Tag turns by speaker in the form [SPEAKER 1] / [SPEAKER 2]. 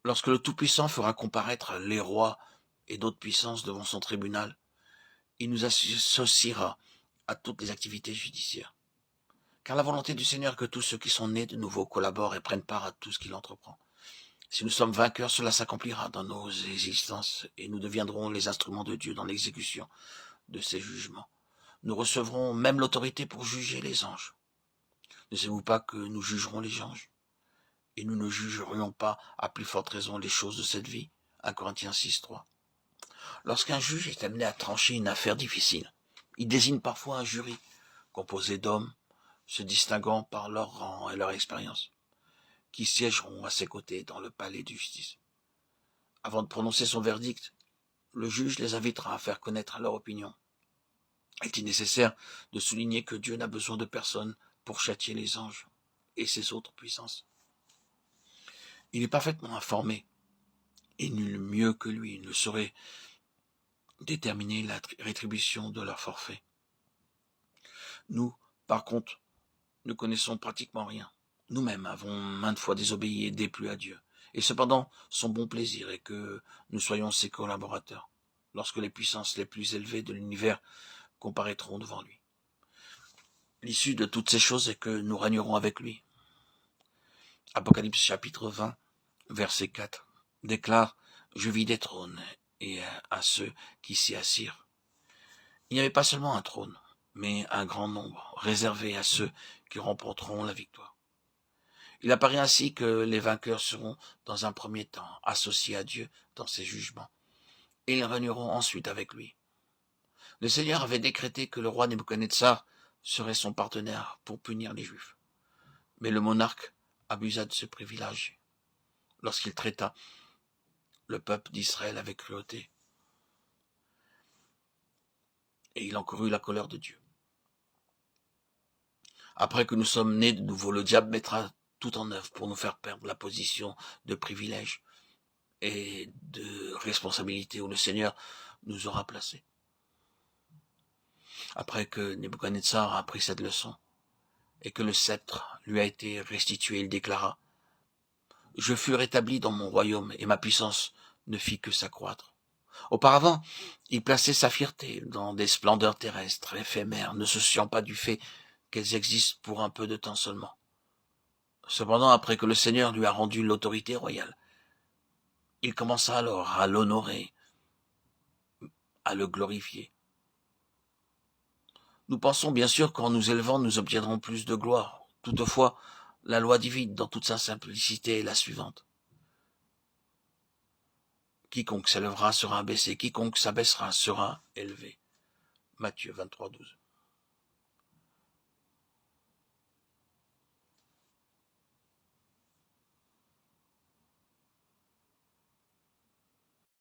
[SPEAKER 1] Lorsque le Tout-Puissant fera comparaître les rois et d'autres puissances devant son tribunal, il nous associera à toutes les activités judiciaires. Car la volonté du Seigneur est que tous ceux qui sont nés de nouveau collaborent et prennent part à tout ce qu'il entreprend. Si nous sommes vainqueurs, cela s'accomplira dans nos existences et nous deviendrons les instruments de Dieu dans l'exécution de ses jugements. Nous recevrons même l'autorité pour juger les anges. Ne savez-vous pas que nous jugerons les anges? Et nous ne jugerions pas à plus forte raison les choses de cette vie? 1 Corinthiens 6, 3. Lorsqu'un juge est amené à trancher une affaire difficile, il désigne parfois un jury composé d'hommes se distinguant par leur rang et leur expérience, qui siégeront à ses côtés dans le palais de justice. Avant de prononcer son verdict, le juge les invitera à faire connaître leur opinion. Est-il nécessaire de souligner que Dieu n'a besoin de personne pour châtier les anges et ses autres puissances? Il est parfaitement informé, et nul mieux que lui ne saurait déterminer la rétribution de leur forfait. Nous, par contre, ne connaissons pratiquement rien. Nous-mêmes avons maintes fois désobéi et déplu à Dieu. Et cependant, son bon plaisir est que nous soyons ses collaborateurs, lorsque les puissances les plus élevées de l'univers comparaîtront devant lui. L'issue de toutes ces choses est que nous régnerons avec lui. Apocalypse chapitre 20, verset 4, déclare « Je vis des trônes et à ceux qui s'y assirent. » Il n'y avait pas seulement un trône, mais un grand nombre, réservé à ceux qui remporteront la victoire. Il apparaît ainsi que les vainqueurs seront, dans un premier temps, associés à Dieu dans ses jugements, et ils régneront ensuite avec lui. Le Seigneur avait décrété que le roi Nebuchadnezzar serait son partenaire pour punir les Juifs. Mais le monarque abusa de ce privilège lorsqu'il traita le peuple d'Israël avec cruauté. Et il encourut la colère de Dieu. Après que nous sommes nés de nouveau, le diable mettra tout en œuvre pour nous faire perdre la position de privilège et de responsabilité où le Seigneur nous aura placés. Après que Nebuchadnezzar a appris cette leçon et que le sceptre lui a été restitué, il déclara « Je fus rétabli dans mon royaume et ma puissance ne fit que s'accroître. » Auparavant, il plaçait sa fierté dans des splendeurs terrestres, éphémères, ne se souciant pas du fait qu'elles existent pour un peu de temps seulement. Cependant, après que le Seigneur lui a rendu l'autorité royale, il commença alors à l'honorer, à le glorifier. Nous pensons bien sûr qu'en nous élevant, nous obtiendrons plus de gloire. Toutefois, la loi divine, dans toute sa simplicité, est la suivante. Quiconque s'élèvera sera abaissé, quiconque s'abaissera sera élevé. Matthieu 23, 12.